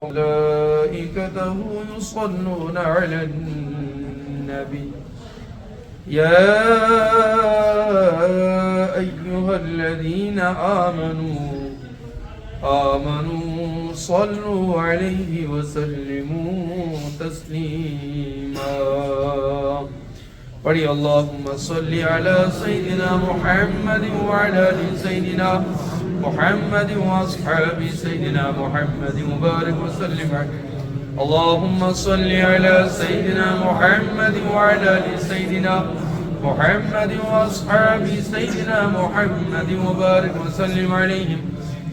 ملائكته يصلون على النبي يا أيها الذين آمنوا صلوا عليه وسلموا تسليما پڑھی اللہم صلی علی سیدنا محمد وعلی آل سیدنا محمد واصحاب سیدنا محمد مبارک وسلم اللہم صلی علی سیدنا محمد وعلی آل سیدنا محمد واصحاب سیدنا محمد مبارک وسلم علیہم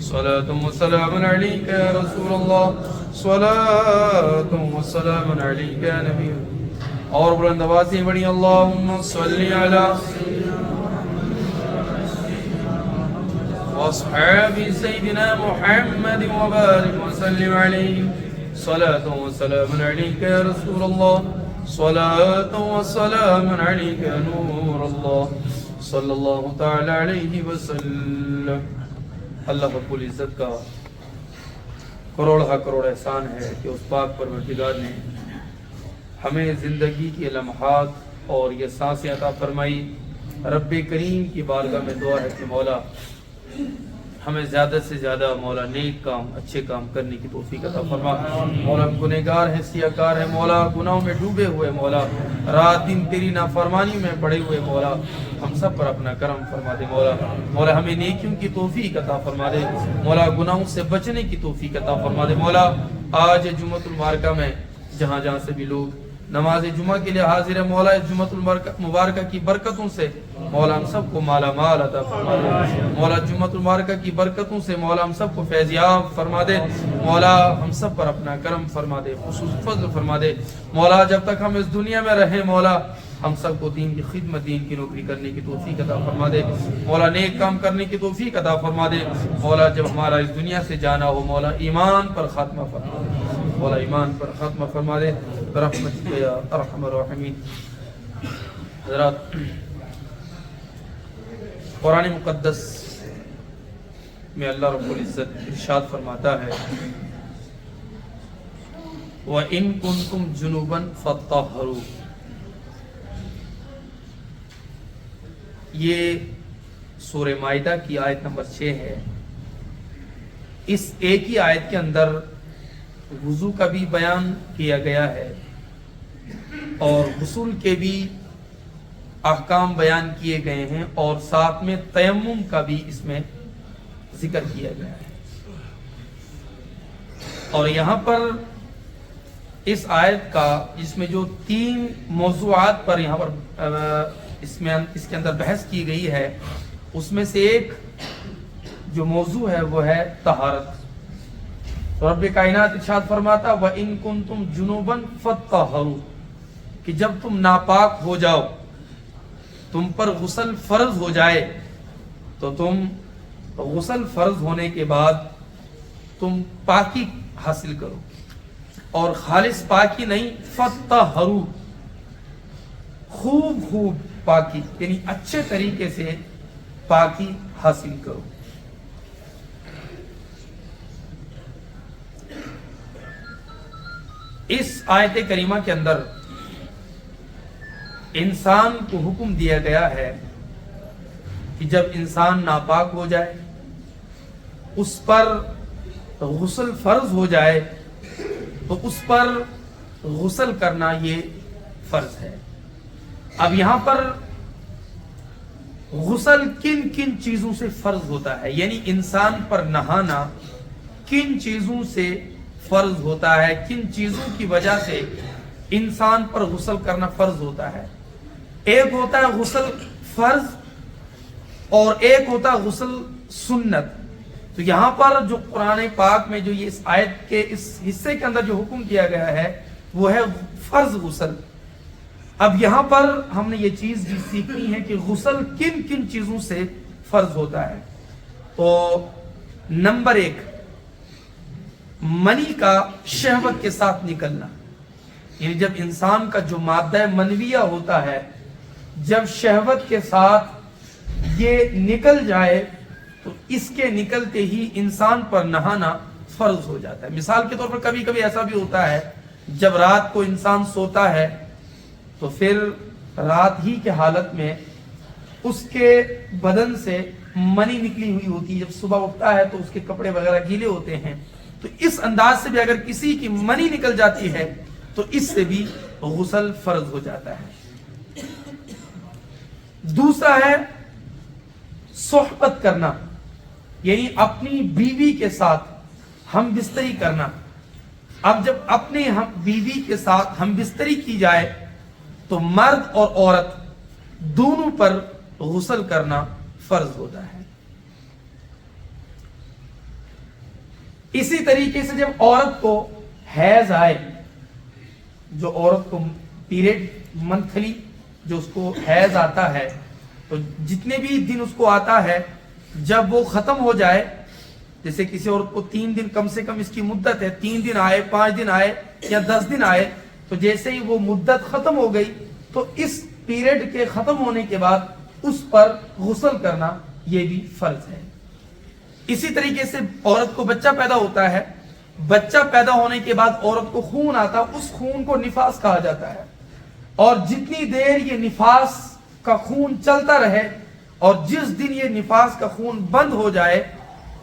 صلاة و سلام علیک یا رسول اللہ صلاة و سلام علیک یا نبی اور بلند آواز سے بڑی اللہم صلی علی واصحاب سیدنا محمد وبارک وسلم علیہ صلاة و سلام علیک یا رسول اللہ صلاة و سلام علیک یا نور اللہ صلی اللہ تعالی علیہ وسلم۔ اللہ رب العزت کا کروڑ احسان ہے کہ اس پاک پروردگار نے ہمیں زندگی کے لمحات اور یہ سانسیں عطا فرمائی۔ رب کریم کی بارگاہ میں دعا ہے کہ مولا ہمیں زیادہ سے زیادہ مولا نیک کام اچھے کام کرنے کی توفیق عطا فرما۔ مولا ہم گنہگار ہیں، سیاہکار ہیں مولا، گناہوں میں ڈوبے ہوئے مولا، رات دن تیری نافرمانی میں پڑے ہوئے مولا، ہم سب پر اپنا کرم فرما دے مولا۔ مولا ہمیں نیکیوں کی توفیق عطا فرما دے مولا، گناہوں سے بچنے کی توفیق عطا فرما دے مولا۔ آج جمعۃ المبارکہ میں جہاں سے بھی لوگ نماز جمعہ کے لیے حاضر ہے مولا، اس جمعۃ المبارکہ کی برکتوں سے مولا ہم سب کو مالا مال عطا فرما دے مولا۔ جمعۃ المبارکہ کی برکتوں سے مولا ہم سب کو فیضیاب فرما دے مولا، ہم سب پر اپنا کرم فرما دے، خصوص فضل فرما دے مولا۔ جب تک ہم اس دنیا میں رہیں مولا، ہم سب کو دین کی خدمت، دین کی نوکری کرنے کی توفیق عطا فرما دے مولا، نیک کام کرنے کی توفیق عطا فرما دے مولا۔ جب ہمارا اس دنیا سے جانا ہو مولا، ایمان پر خاتمہ فرما دے مولا، ایمان پر خاتمہ فرما دے برحمتک یا ارحم الراحمین۔ حضرات، قرآن مقدس میں اللہ رب العزت ارشاد فرماتا ہے وَإِن كُنتُمْ جُنُوبًا فَطَّهِّرُوا۔ یہ سورہ مائدہ کی آیت نمبر 6 ہے۔ اس ایک ہی آیت کے اندر وضو کا بھی بیان کیا گیا ہے اور غسل کے بھی احکام بیان کیے گئے ہیں، اور ساتھ میں تیمم کا بھی اس میں ذکر کیا گیا ہے۔ اور یہاں پر اس آیت کا جس میں جو 3 موضوعات پر یہاں پر اس کے اندر بحث کی گئی ہے، اس میں سے ایک جو موضوع ہے وہ ہے طہارت۔ تو رب کائنات ارشاد فرماتا وَإِن كُنتُمْ جُنُوبًا فَطَّهِّرُوا، کہ جب تم ناپاک ہو جاؤ، تم پر غسل فرض ہو جائے، تو تم غسل فرض ہونے کے بعد تم پاکی حاصل کرو، اور خالص پاکی نہیں، فَطَّهِّرُوا، خوب پاکی یعنی اچھے طریقے سے پاکی حاصل کرو۔ اس آیت کریمہ کے اندر انسان کو حکم دیا گیا ہے کہ جب انسان ناپاک ہو جائے، اس پر غسل فرض ہو جائے، تو اس پر غسل کرنا یہ فرض ہے۔ اب یہاں پر غسل کن چیزوں سے فرض ہوتا ہے، یعنی انسان پر نہانا کن چیزوں سے فرض ہوتا ہے، کن چیزوں کی وجہ سے انسان پر غسل کرنا فرض ہوتا ہے۔ ایک ہوتا ہے غسل فرض اور ایک ہوتا ہے غسل سنت۔ تو یہاں پر جو قرآن پاک میں جو یہ اس آیت کے اس حصے کے اندر جو حکم دیا گیا ہے وہ ہے فرض غسل۔ اب یہاں پر ہم نے یہ چیز بھی سیکھنی ہے کہ غسل کن چیزوں سے فرض ہوتا ہے۔ تو نمبر 1، منی کا شہوت کے ساتھ نکلنا، یعنی جب انسان کا جو مادہ منویہ ہوتا ہے، جب شہوت کے ساتھ یہ نکل جائے تو اس کے نکلتے ہی انسان پر نہانا فرض ہو جاتا ہے۔ مثال کے طور پر کبھی کبھی ایسا بھی ہوتا ہے جب رات کو انسان سوتا ہے تو پھر رات ہی کے حالت میں اس کے بدن سے منی نکلی ہوئی ہوتی ہے، جب صبح اٹھتا ہے تو اس کے کپڑے وغیرہ گیلے ہوتے ہیں، تو اس انداز سے بھی اگر کسی کی منی نکل جاتی ہے تو اس سے بھی غسل فرض ہو جاتا ہے۔ دوسرا ہے صحبت کرنا، یعنی اپنی بیوی کے ساتھ ہم بستری کرنا۔ اب جب اپنے بیوی کے ساتھ ہم بستری کی جائے تو مرد اور عورت دونوں پر غسل کرنا فرض ہوتا ہے۔ اسی طریقے سے جب عورت کو حیض آئے، جو عورت کو پیریڈ منتھلی جو اس کو حیض آتا ہے، تو جتنے بھی دن اس کو آتا ہے جب وہ ختم ہو جائے، جیسے کسی عورت کو 3 دن کم سے کم اس کی مدت ہے، 3 دن آئے، 5 دن آئے یا 10 دن آئے، تو جیسے ہی وہ مدت ختم ہو گئی تو اس پیریڈ کے ختم ہونے کے بعد اس پر غسل کرنا یہ بھی فرض ہے۔ اسی طریقے سے عورت کو بچہ پیدا ہوتا ہے، بچہ پیدا ہونے کے بعد عورت کو خون آتا، اس خون کو نفاس کہا جاتا ہے، اور جتنی دیر یہ نفاس کا خون چلتا رہے اور جس دن یہ نفاس کا خون بند ہو جائے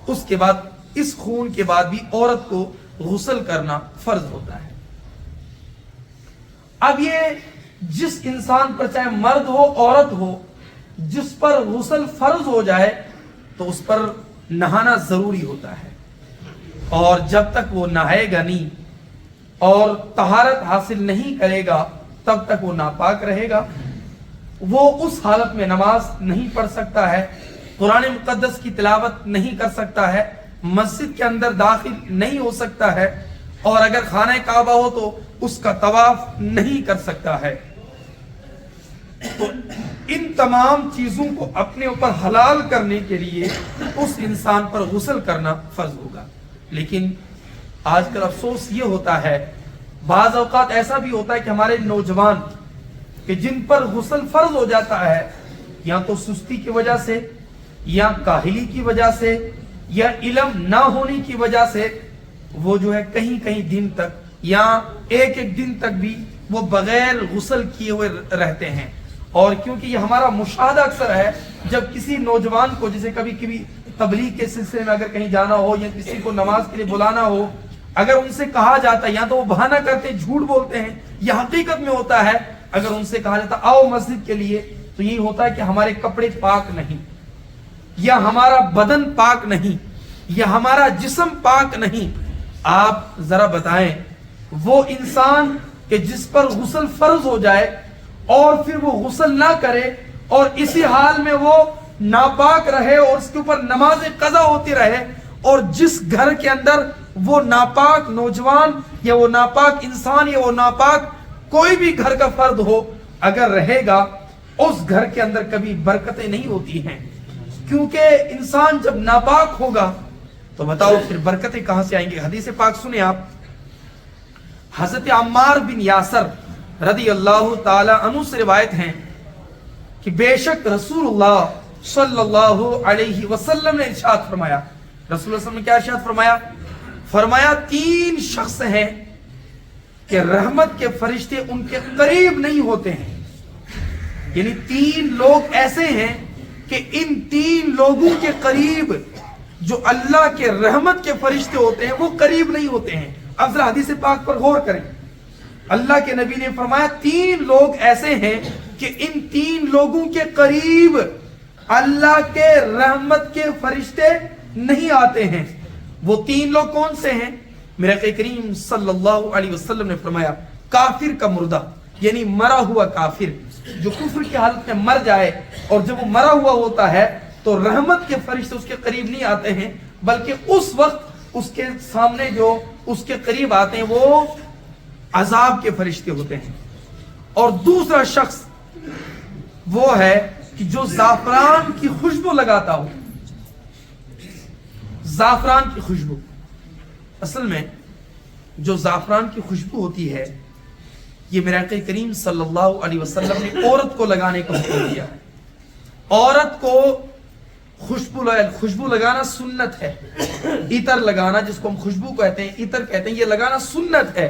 اس کے بعد اس خون کے بعد بھی عورت کو غسل کرنا فرض ہوتا ہے۔ اب یہ جس انسان پر چاہے مرد ہو عورت ہو جس پر غسل فرض ہو جائے تو اس پر نہانا ضروری ہوتا ہے، اور جب تک وہ نہائے گا نہیں اور طہارت حاصل نہیں کرے گا تب تک وہ ناپاک رہے گا، وہ اس حالت میں نماز نہیں پڑھ سکتا ہے، قرآن مقدس کی تلاوت نہیں کر سکتا ہے، مسجد کے اندر داخل نہیں ہو سکتا ہے، اور اگر خانہ کعبہ ہو تو اس کا طواف نہیں کر سکتا ہے۔ تو ان تمام چیزوں کو اپنے اوپر حلال کرنے کے لیے اس انسان پر غسل کرنا فرض ہوگا۔ لیکن آج کل افسوس یہ ہوتا ہے، بعض اوقات ایسا بھی ہوتا ہے کہ ہمارے نوجوان کہ جن پر غسل فرض ہو جاتا ہے یا تو سستی کی وجہ سے یا کاہلی کی وجہ سے یا علم نہ ہونے کی وجہ سے وہ جو ہے کہیں کہیں دن تک یا ایک دن تک بھی وہ بغیر غسل کیے ہوئے رہتے ہیں۔ اور کیونکہ یہ ہمارا مشاہدہ اکثر ہے، جب کسی نوجوان کو جسے کبھی کبھی تبلیغ کے سلسلے میں اگر کہیں جانا ہو یا کسی کو نماز کے لیے بلانا ہو، اگر ان سے کہا جاتا ہے یا تو وہ بہانہ کرتے ہیں، جھوٹ بولتے ہیں، یا حقیقت میں ہوتا ہے اگر ان سے کہا جاتا آؤ مسجد کے لیے تو یہی ہوتا ہے کہ ہمارے کپڑے پاک نہیں، یا ہمارا بدن پاک نہیں، یا ہمارا جسم پاک نہیں۔ آپ ذرا بتائیں وہ انسان کہ جس پر غسل فرض ہو جائے اور پھر وہ غسل نہ کرے اور اسی حال میں وہ ناپاک رہے اور اس کے اوپر نماز قضا ہوتی رہے، اور جس گھر کے اندر وہ ناپاک نوجوان یا وہ ناپاک انسان یا وہ ناپاک کوئی بھی گھر کا فرد ہو اگر رہے گا اس گھر کے اندر کبھی برکتیں نہیں ہوتی ہیں، کیونکہ انسان جب ناپاک ہوگا تو بتاؤ پھر برکتیں کہاں سے آئیں گی۔ حدیث پاک سنیں آپ، حضرت عمار بن یاسر رضی اللہ تعالی عنہ سے روایت ہیں کہ بے شک رسول اللہ صلی اللہ علیہ وسلم نے ارشاد فرمایا، رسول اللہ صلی اللہ علیہ وسلم نے کیا ارشاد فرمایا؟ فرمایا 3 شخص ہیں کہ رحمت کے فرشتے ان کے قریب نہیں ہوتے ہیں، یعنی 3 لوگ ایسے ہیں کہ ان 3 لوگوں کے قریب جو اللہ کے رحمت کے فرشتے ہوتے ہیں وہ قریب نہیں ہوتے ہیں۔ اب ذرا حدیث پاک پر غور کریں، اللہ کے نبی نے فرمایا 3 لوگ ایسے ہیں کہ ان 3 لوگوں کے قریب اللہ کے رحمت کے فرشتے نہیں آتے ہیں۔ وہ 3 لوگ کون سے ہیں؟ میرے آقا کریم صلی اللہ علیہ وسلم نے فرمایا کافر کا مردہ، یعنی مرا ہوا کافر جو کفر کی حالت میں مر جائے، اور جب وہ مرا ہوا ہوتا ہے تو رحمت کے فرشتے اس کے قریب نہیں آتے ہیں، بلکہ اس وقت اس کے سامنے جو اس کے قریب آتے ہیں وہ عذاب کے فرشتے ہوتے ہیں۔ اور دوسرا شخص وہ ہے کہ جو زعفران کی خوشبو لگاتا ہو، زعفران کی خوشبو، اصل میں جو زعفران کی خوشبو ہوتی ہے یہ میرے آقا کریم صلی اللہ علیہ وسلم نے عورت کو لگانے کا حکم دیا ہے۔ عورت کو خوشبو لگانا سنت ہے، عطر لگانا جس کو ہم خوشبو کہتے ہیں، عطر کہتے ہیں، یہ لگانا سنت ہے.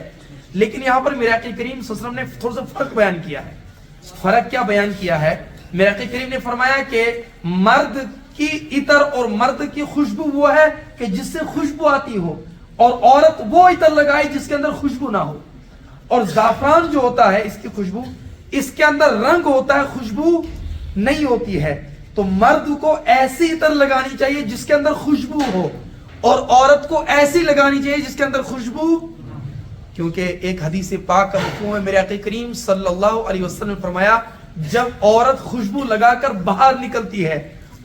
لیکن یہاں پر میرے آقا کریم صلی اللہ علیہ وسلم نے تھوڑا سا فرق بیان کیا ہے. فرق کیا بیان کیا ہے؟ میرے آقا کریم نے فرمایا کہ مرد کی عطر اور مرد کی خوشبو وہ ہے کہ جس سے خوشبو آتی ہو، اور عورت وہ عطر لگائے جس کے اندر خوشبو نہ ہو. اور زعفران جو ہوتا ہے اس کی خوشبو، اس کے اندر رنگ ہوتا ہے، خوشبو نہیں ہوتی ہے. تو مرد کو ایسی عطر لگانی چاہیے جس کے اندر خوشبو ہو، اور عورت کو ایسی لگانی چاہیے جس کے اندر خوشبو. کیونکہ ایک حدیث پاک کا مفہوم ہے، میرے آقا کریم صلی اللہ علیہ وسلم نے فرمایا جب عورت خوشبو لگا کر باہر نکلتی ہے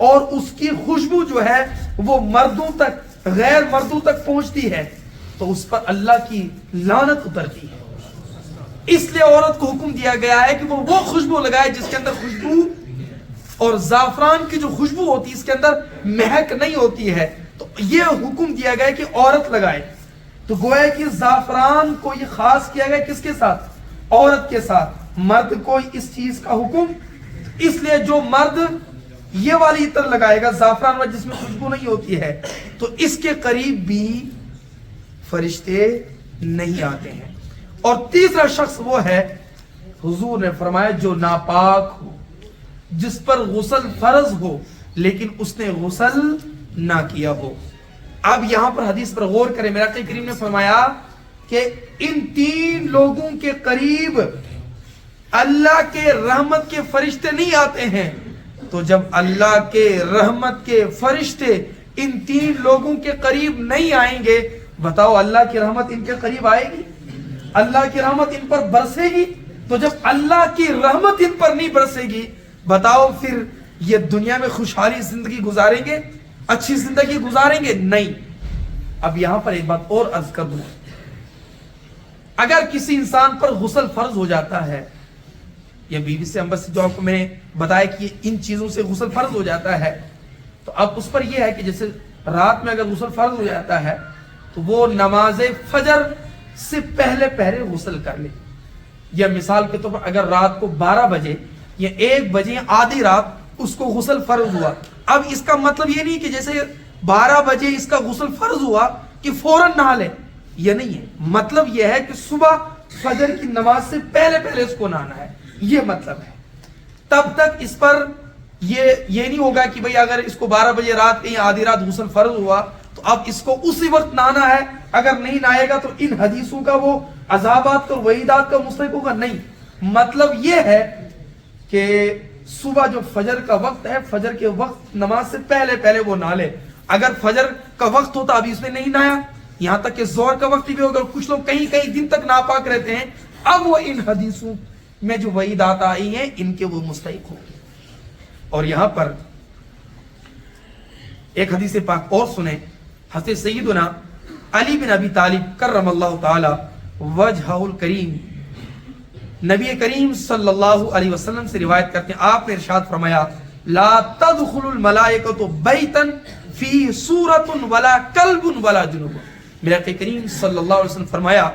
اور اس کی خوشبو جو ہے وہ مردوں تک، غیر مردوں تک پہنچتی ہے، تو اس پر اللہ کی لعنت اترتی ہے. اس لیے عورت کو حکم دیا گیا ہے کہ وہ خوشبو لگائے جس کے اندر خوشبو، اور زعفران کی جو خوشبو ہوتی ہے اس کے اندر مہک نہیں ہوتی ہے. تو یہ حکم دیا گیا کہ عورت لگائے. تو گویا کہ زعفران کو یہ خاص کیا گیا کس کے ساتھ؟ عورت کے ساتھ. مرد کو اس چیز کا حکم، اس لیے جو مرد یہ والی عطر لگائے گا زعفران والی جس میں خوشبو نہیں ہوتی ہے، تو اس کے قریب بھی فرشتے نہیں آتے ہیں. اور تیسرا شخص وہ ہے، حضور نے فرمایا جو ناپاک ہو، جس پر غسل فرض ہو لیکن اس نے غسل نہ کیا ہو. اب یہاں پر حدیث پر غور کریں. میرے آقا کریم نے فرمایا کہ ان تین لوگوں کے قریب اللہ کے رحمت کے فرشتے نہیں آتے ہیں. تو جب اللہ کے رحمت کے فرشتے ان تین لوگوں کے قریب نہیں آئیں گے، بتاؤ اللہ کی رحمت ان کے قریب آئے گی؟ اللہ کی رحمت ان پر برسے گی؟ تو جب اللہ کی رحمت ان پر نہیں برسے گی، بتاؤ پھر یہ دنیا میں خوشحالی زندگی گزاریں گے، اچھی زندگی گزاریں گے؟ نہیں. اب یہاں پر ایک بات اور عرض کر دوں، اگر کسی انسان پر غسل فرض ہو جاتا ہے، یا بیوی سے امبر سے جو آپ کو میں نے بتایا کہ ان چیزوں سے غسل فرض ہو جاتا ہے، تو اب اس پر یہ ہے کہ جیسے رات میں اگر غسل فرض ہو جاتا ہے تو وہ نماز فجر سے پہلے غسل کر لے. یا مثال کے طور پر اگر رات کو 12 بجے یا 1 بجے آدھی رات اس کو غسل فرض ہوا، اب اس کا مطلب یہ نہیں کہ جیسے 12 بجے اس کا غسل فرض ہوا کہ فوراً نہا لے، یہ نہیں ہے. مطلب یہ ہے کہ صبح فجر کی نماز سے پہلے اس کو نہانا ہے، یہ مطلب ہے. تب تک اس پر یہ نہیں ہوگا کہ بھئی اگر اس کو 12 بجے رات کے یا آدھی رات غسل فرض ہوا تو اب اس کو اسی وقت نہانا ہے، اگر نہیں نہائے گا تو ان حدیثوں کا وہ عذابات کا وعیدات کا مستحق ہوگا. نہیں، مطلب یہ ہے کہ صبح جو فجر کا وقت ہے، فجر کے وقت نماز سے پہلے وہ نہا لے. اگر فجر کا وقت ہوتا ابھی اس نے نہیں نہایا، یہاں تک کہ ظہر کا وقت بھی ہوگا، کچھ لوگ کئی دن تک ناپاک رہتے ہیں، اب وہ ان حدیثوں میں جو وعیدات آئی ہیں ان کے وہ مستحق ہوں. اور یہاں پر ایک حدیث پاک اور سنیں. حضرت سیدنا علی بن ابی طالب کرم اللہ تعالی وجہہ الکریم نبی کریم صلی اللہ علیہ وسلم سے روایت کرتے ہیں، آپ نے ارشاد فرمایا لا تدخل الملائکۃ بیتا فی صورۃ ولا کلب ولا جنب. میرے آقا کریم صلی اللہ علیہ وسلم فرمایا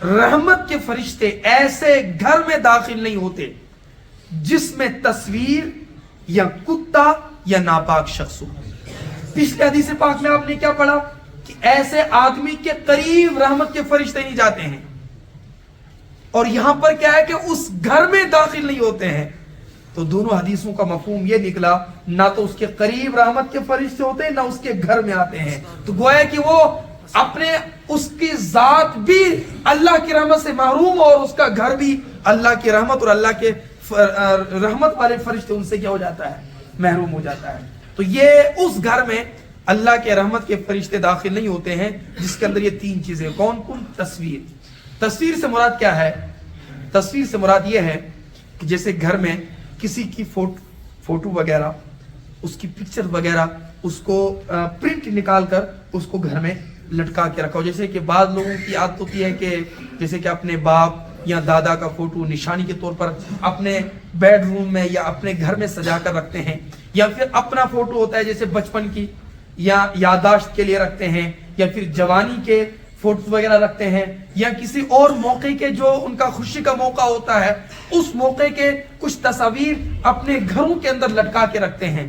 رحمت کے فرشتے ایسے گھر میں داخل نہیں ہوتے جس میں تصویر یا کتا یا ناپاک شخص ہو. پچھلے حدیث پاک میں آپ نے کیا پڑھا کہ ایسے آدمی کے قریب رحمت کے فرشتے نہیں جاتے ہیں، اور یہاں پر کیا ہے کہ اس گھر میں داخل نہیں ہوتے ہیں. تو دونوں حدیثوں کا مفہوم یہ نکلا، نہ تو اس کے قریب رحمت کے فرشتے ہوتے ہیں، نہ اس کے گھر میں آتے ہیں. تو گویا کہ وہ اپنے اس کی ذات بھی اللہ کی رحمت سے محروم، اور اس کا گھر بھی اللہ کی رحمت اور اللہ کے رحمت والے فرشتے ان سے کیا ہو جاتا ہے؟ محروم ہو جاتا ہے. تو یہ اس گھر میں اللہ کے رحمت کے فرشتے داخل نہیں ہوتے ہیں جس کے اندر یہ تین چیزیں. کون؟ تصویر سے مراد کیا ہے؟ تصویر سے مراد یہ ہے کہ جیسے گھر میں کسی کی فوٹو وغیرہ، اس کی پکچر وغیرہ، اس کو پرنٹ نکال کر اس کو گھر میں لٹکا کے رکھا ہو. جیسے کہ بعض لوگوں کی عادت ہوتی ہے کہ جیسے کہ اپنے باپ یا دادا کا فوٹو نشانی کے طور پر اپنے بیڈ روم میں یا اپنے گھر میں سجا کر رکھتے ہیں، یا پھر اپنا فوٹو ہوتا ہے جیسے بچپن کی یا یادداشت کے لیے رکھتے ہیں، یا پھر جوانی کے فوٹو وغیرہ رکھتے ہیں، یا کسی اور موقع کے جو ان کا خوشی کا موقع ہوتا ہے اس موقع کے کچھ تصاویر اپنے گھروں کے اندر لٹکا کے رکھتے ہیں.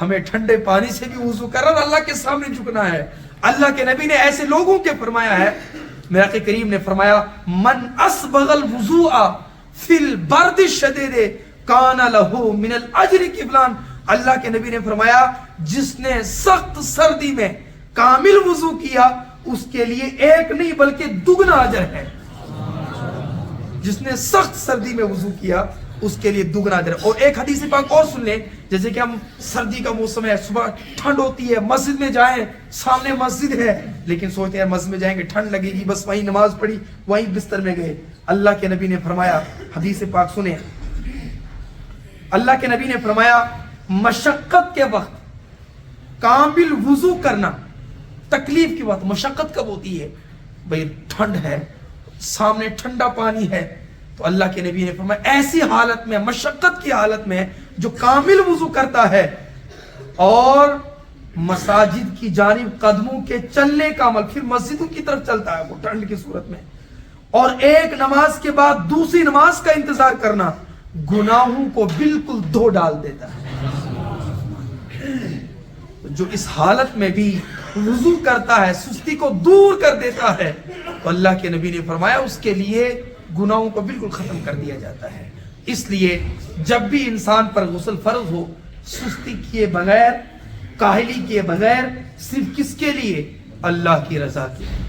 ہمیں ٹھنڈے پانی سے بھی وضو کرنا اور اللہ کے سامنے جھکنا ہے. اللہ کے نبی نے ایسے لوگوں کے فرمایا ہے, میرا آقا کریم نے فرمایا من اسبغ الوضوء فی البرد الشدید کان لہ من الاجر کفلان. اللہ کے نبی نے فرمایا جس نے سخت سردی میں کامل وضو کیا اس کے لیے ایک نہیں بلکہ دگنا اجر ہے. جس نے سخت سردی میں وضو کیا اس کے لیے دگنا اجر ہے. اور ایک حدیث پاک اور سن لیں, جیسے کہ ہم سردی کا موسم ہے, صبح ٹھنڈ ہوتی ہے, مسجد میں جائیں, سامنے مسجد ہے, لیکن سوچتے ہیں مسجد میں جائیں گے ٹھنڈ لگے گی, بس وہیں نماز پڑھی وہیں بستر میں گئے. اللہ کے نبی نے فرمایا, حدیث پاک سنیں, اللہ کے نبی نے فرمایا مشقت کے وقت کامل وضو کرنا, تکلیف کی بات, مشقت کب ہوتی ہے بھئی ٹھنڈ ہے, سامنے ٹھنڈا پانی ہے, تو اللہ کے نبی نے فرمایا ایسی حالت میں, مشقت کی حالت میں جو کامل وضو کرتا ہے اور مساجد کی جانب قدموں کے چلنے کا عمل, پھر مسجدوں کی طرف چلتا ہے وہ ٹھنڈ کی صورت میں, اور ایک نماز کے بعد دوسری نماز کا انتظار کرنا گناہوں کو بالکل دھو ڈال دیتا ہے. جو اس حالت میں بھی وضو کرتا ہے, سستی کو دور کر دیتا ہے, تو اللہ کے نبی نے فرمایا اس کے لیے گناہوں کو بالکل ختم کر دیا جاتا ہے. اس لیے جب بھی انسان پر غسل فرض ہو, سستی کیے بغیر, کاہلی کیے بغیر, صرف کس کے لیے؟ اللہ کی رضا کے لیے,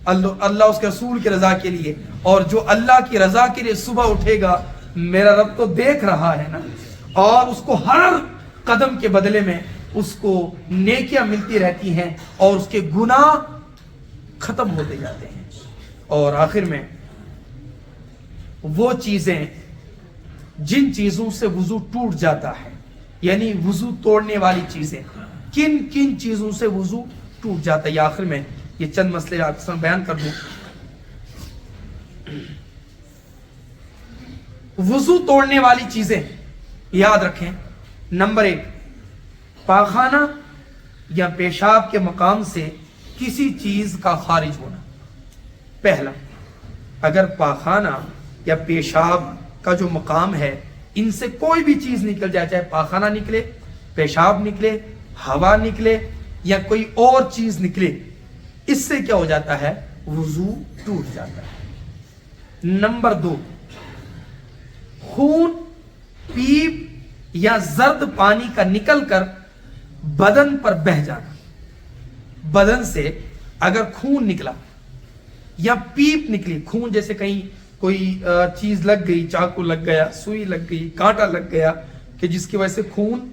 اللہ اس کے رسول کی رضا کے لیے. اور جو اللہ کی رضا کے لیے صبح اٹھے گا, میرا رب تو دیکھ رہا ہے نا, اور اس کو ہر قدم کے بدلے میں اس کو نیکیاں ملتی رہتی ہیں اور اس کے گناہ ختم ہوتے جاتے ہیں. اور آخر میں وہ چیزیں جن چیزوں سے وضو ٹوٹ جاتا ہے, یعنی وضو توڑنے والی چیزیں, کن کن چیزوں سے وضو ٹوٹ جاتا ہے, یہ آخر میں یہ چند مسئلے آپ کے سامنے بیان کر دوں. وضو توڑنے والی چیزیں یاد رکھیں. نمبر 1, پاخانہ یا پیشاب کے مقام سے کسی چیز کا خارج ہونا. پہلا, اگر پاخانہ یا پیشاب کا جو مقام ہے ان سے کوئی بھی چیز نکل جائے, چاہے پاخانہ نکلے, پیشاب نکلے, ہوا نکلے یا کوئی اور چیز نکلے, اس سے کیا ہو جاتا ہے؟ وضو ٹوٹ جاتا ہے. نمبر 2, خون, پیپ یا زرد پانی کا نکل کر بدن پر بہہ جانا. بدن سے اگر خون نکلا یا پیپ نکلی, خون جیسے کہیں کوئی چیز لگ گئی, چاقو لگ گیا, سوئی لگ گئی, کانٹا لگ گیا, کہ جس کی وجہ سے خون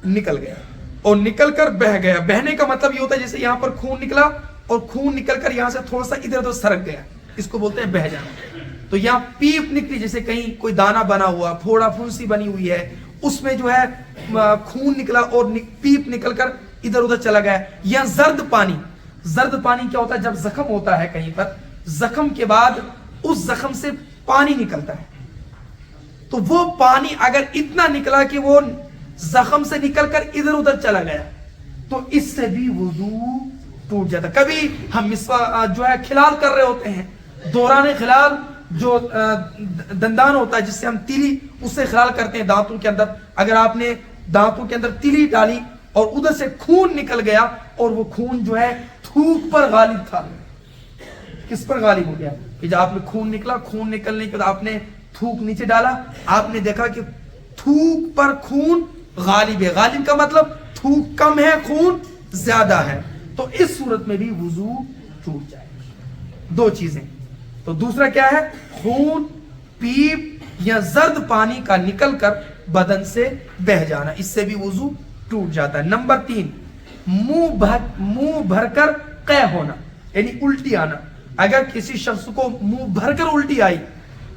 نکل گیا اور نکل کر بہہ گیا. بہنے کا مطلب یہ ہوتا ہے جیسے یہاں پر خون نکلا اور خون نکل کر یہاں سے تھوڑا سا ادھر ادھر سرک گیا, اس کو بولتے ہیں بہہ جانا. تو یہاں پیپ نکلی, جیسے کہیں کوئی دانہ بنا ہوا, پھوڑا پھنسی بنی ہوئی ہے, اس میں جو ہے خون نکلا اور پیپ نکل کر ادھر ادھر چلا گیا. یا زرد پانی, زرد پانی کیا ہوتا ہے؟ جب زخم ہوتا ہے کہیں پر, زخم کے بعد اس زخم سے پانی نکلتا ہے, تو وہ پانی اگر اتنا نکلا کہ وہ زخم سے نکل کر ادھر ادھر چلا گیا, تو اس سے بھی وضو ٹوٹ جاتا. کبھی ہم جو ہے کھلال کر رہے ہوتے ہیں, دوران خلال جو دندان ہوتا ہے جس سے ہم تیلی, اس سے خلال کرتے ہیں دانتوں کے اندر. اگر آپ نے دانتوں کے اندر تیلی ڈالی اور ادھر سے خون نکل گیا اور وہ خون جو ہے تھوک پر غالب تھا, کس پر غالب ہو گیا؟ کہ جب آپ نے خون نکلا, خون نکلنے کے بعد آپ نے تھوک نیچے ڈالا, آپ نے دیکھا کہ تھوک پر خون غالب ہے. غالب کا مطلب تھوک کم ہے, خون زیادہ ہے, تو اس صورت میں بھی وضو ٹوٹ جائے. 2 چیزیں. تو دوسرا کیا ہے؟ خون, پیپ یا زرد پانی کا نکل کر بدن سے بہہ جانا, اس سے بھی وضو ٹوٹ جاتا ہے. نمبر 3, منہ بھر کر قے ہونا, یعنی الٹی آنا. اگر کسی شخص کو منہ بھر کر الٹی آئی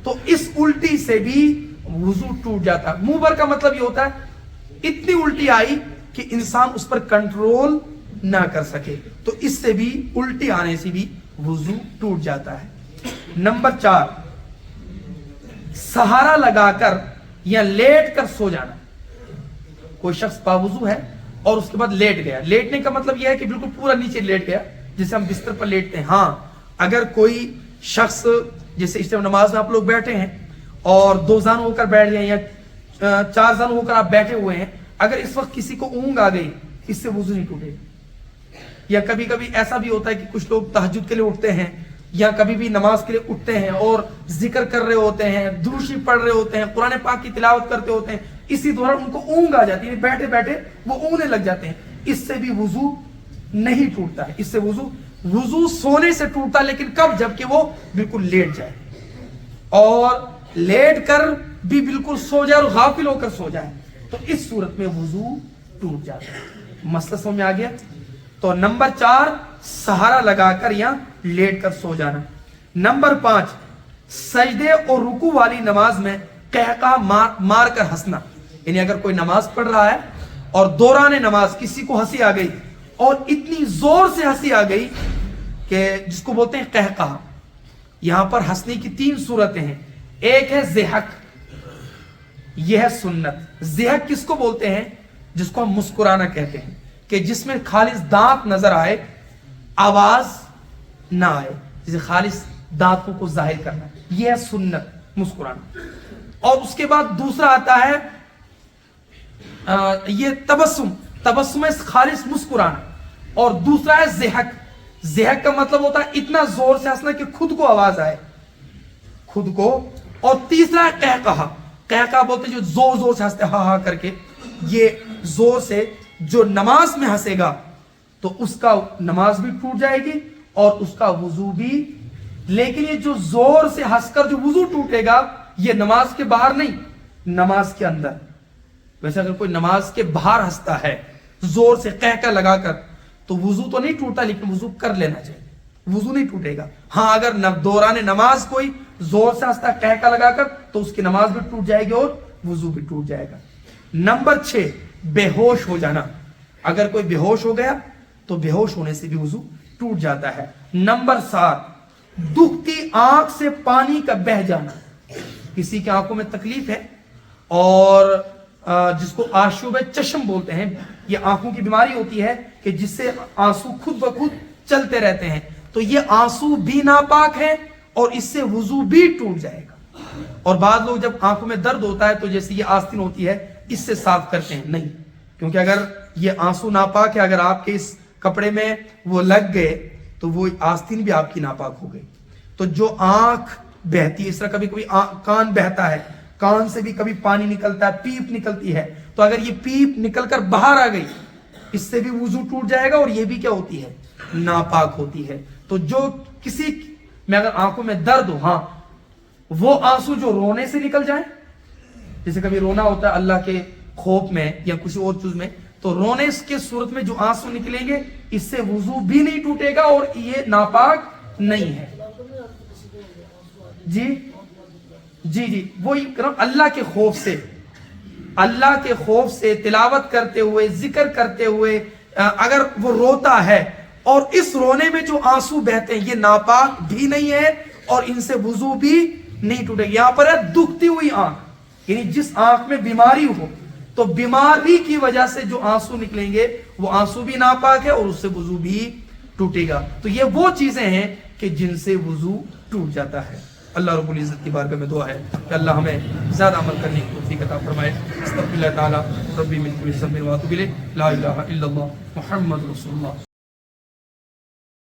تو اس الٹی سے بھی وضو ٹوٹ جاتا ہے. منہ بھر کا مطلب یہ ہوتا ہے اتنی الٹی آئی کہ انسان اس پر کنٹرول نہ کر سکے, تو اس سے بھی, الٹی آنے سے بھی وضو ٹوٹ جاتا ہے. نمبر 4, سہارا لگا کر یا لیٹ کر سو جانا. کوئی شخص باوضو ہے اور اس کے بعد لیٹ گیا. لیٹنے کا مطلب یہ ہے کہ بالکل پورا نیچے لیٹ گیا, جسے ہم بستر پر لیٹتے ہیں. ہاں, اگر کوئی شخص, جیسے اس ٹائم نماز میں آپ لوگ بیٹھے ہیں اور 2 زانو ہو کر بیٹھ گئے یا 4 زانو ہو کر آپ بیٹھے ہوئے ہیں, اگر اس وقت کسی کو اونگ آ گئی اس سے وضو نہیں ٹوٹے گا. یا کبھی کبھی ایسا بھی ہوتا ہے کہ کچھ لوگ تہجد کے لیے اٹھتے ہیں یا کبھی بھی نماز کے لیے اٹھتے ہیں اور ذکر کر رہے ہوتے ہیں, درود شریف پڑھ رہے ہوتے ہیں, قرآن پاک کی تلاوت کرتے ہوتے ہیں, اسی دوران ان کو اونگ آ جاتی ہے, بیٹھے بیٹھے وہ اونگنے لگ جاتے ہیں, اس سے بھی وضو نہیں ٹوٹتا ہے. اس سے وضو سونے سے ٹوٹتا ہے, لیکن کب؟ جبکہ وہ بالکل لیٹ جائے, اور لیٹ کر بھی بالکل سو جائے اور غافل ہو کر سو جائے, تو اس صورت میں وضو ٹوٹ جاتا ہے. مسئلہ سمجھ میں آ گیا؟ تو نمبر 4 سہارا لگا کر یا لیٹ کر سو جانا. نمبر 5 سجدے اور رکوع والی نماز میں قہقہ مار کر ہنسنا. یعنی اگر کوئی نماز پڑھ رہا ہے اور دوران نماز کسی کو ہنسی آ گئی اور اتنی زور سے ہنسی آ گئی کہ جس کو بولتے ہیں قہقہ. یہاں پر ہنسنے کی 3 صورتیں ہیں. ایک ہے ضحک, یہ ہے سنت. ضحک کس کو بولتے ہیں؟ جس کو ہم مسکرانا کہتے ہیں, کہ جس میں خالص دانت نظر آئے, آواز نہ آئے, جسے خالص دانتوں کو ظاہر کرنا, یہ ہے سنت, مسکرانا. اور اس کے بعد دوسرا آتا ہے یہ تبسم ہے خالص مسکرانا. اور دوسرا ہے ضحک. ضحک کا مطلب ہوتا ہے اتنا زور سے ہنسنا کہ خود کو آواز آئے, خود کو. اور تیسرا ہے قہقہ. قہقہ بولتے ہیں جو زور زور سے ہنستے ہاں ہاں کر کے, یہ زور سے جو نماز میں ہنسے گا تو اس کا نماز بھی ٹوٹ جائے گی اور اس کا وضو بھی. لیکن یہ جو زور سے ہنس کر جو وضو ٹوٹے گا یہ نماز کے باہر نہیں, نماز کے اندر. ویسے اگر کوئی نماز کے باہر ہنستا ہے زور سے قہقہ لگا کر تو وضو تو نہیں ٹوٹتا, لیکن وضو کر لینا چاہیے, وضو نہیں ٹوٹے گا. ہاں اگر دوران نماز کوئی زور سے ہنستا ہے قہقہ لگا کر تو اس کی نماز بھی ٹوٹ جائے گی اور وضو بھی ٹوٹ جائے گا. نمبر 6 بے ہوش ہو جانا. اگر کوئی بے ہوش ہو گیا تو بے ہوش ہونے سے بھی وضو ٹوٹ جاتا ہے. نمبر 7 دکھتی آنکھ سے پانی کا بہ جانا. کسی کی آنکھوں میں تکلیف ہے اور جس کو آشوب چشم بولتے ہیں, یہ آنکھوں کی بیماری ہوتی ہے کہ جس سے آنسو خود بخود چلتے رہتے ہیں, تو یہ آنسو بھی ناپاک ہے اور اس سے وضو بھی ٹوٹ جائے گا. اور بعض لوگ جب آنکھوں میں درد ہوتا ہے تو جیسے یہ آستین ہوتی ہے اس سے صاف کرتے ہیں, نہیں, کیونکہ اگر یہ آنسو ناپاک ہے, اگر آپ کے اس کپڑے میں وہ لگ گئے تو وہ آستین بھی آپ کی ناپاک ہو گئی. تو جو آنکھ بہتی ہے, اس طرح کبھی کبھی کان بہتا ہے, کان سے بھی کبھی پانی نکلتا ہے, پیپ نکلتی ہے, تو اگر یہ پیپ نکل کر باہر آ گئی اس سے بھی وضو ٹوٹ جائے گا اور یہ بھی کیا ہوتی ہے؟ ناپاک ہوتی ہے. تو جو کسی میں اگر آنکھوں میں درد ہو, ہاں وہ آنسو جو رونے سے نکل جائیں, جیسے کبھی رونا ہوتا ہے اللہ کے خوف میں یا کسی اور چیز میں, تو رونے کے صورت میں جو آنسو نکلیں گے اس سے وضو بھی نہیں ٹوٹے گا اور یہ ناپاک نہیں ہے. جی وہی اللہ کے خوف سے, اللہ کے خوف سے تلاوت کرتے ہوئے, ذکر کرتے ہوئے اگر وہ روتا ہے اور اس رونے میں جو آنسو بہتے ہیں یہ ناپاک بھی نہیں ہے اور ان سے وضو بھی نہیں ٹوٹے گا. یہاں پر ہے دکھتی ہوئی آنکھ, یعنی جس آنکھ میں بیماری ہو تو بیماری کی وجہ سے جو آنسو نکلیں گے وہ آنسو بھی ناپاک ہے اور اس سے وضو بھی ٹوٹے گا. تو یہ وہ چیزیں ہیں کہ جن سے وضو ٹوٹ جاتا ہے. اللہ رب العزت کی بارگاہ میں دعا ہے کہ اللہ ہمیں زیادہ عمل کرنے کی توفیق عطا فرمائے. استغفر اللہ تعالی ربی من کل ذنب و اتوب الیہ. لا الہ الا اللہ محمد رسول اللہ.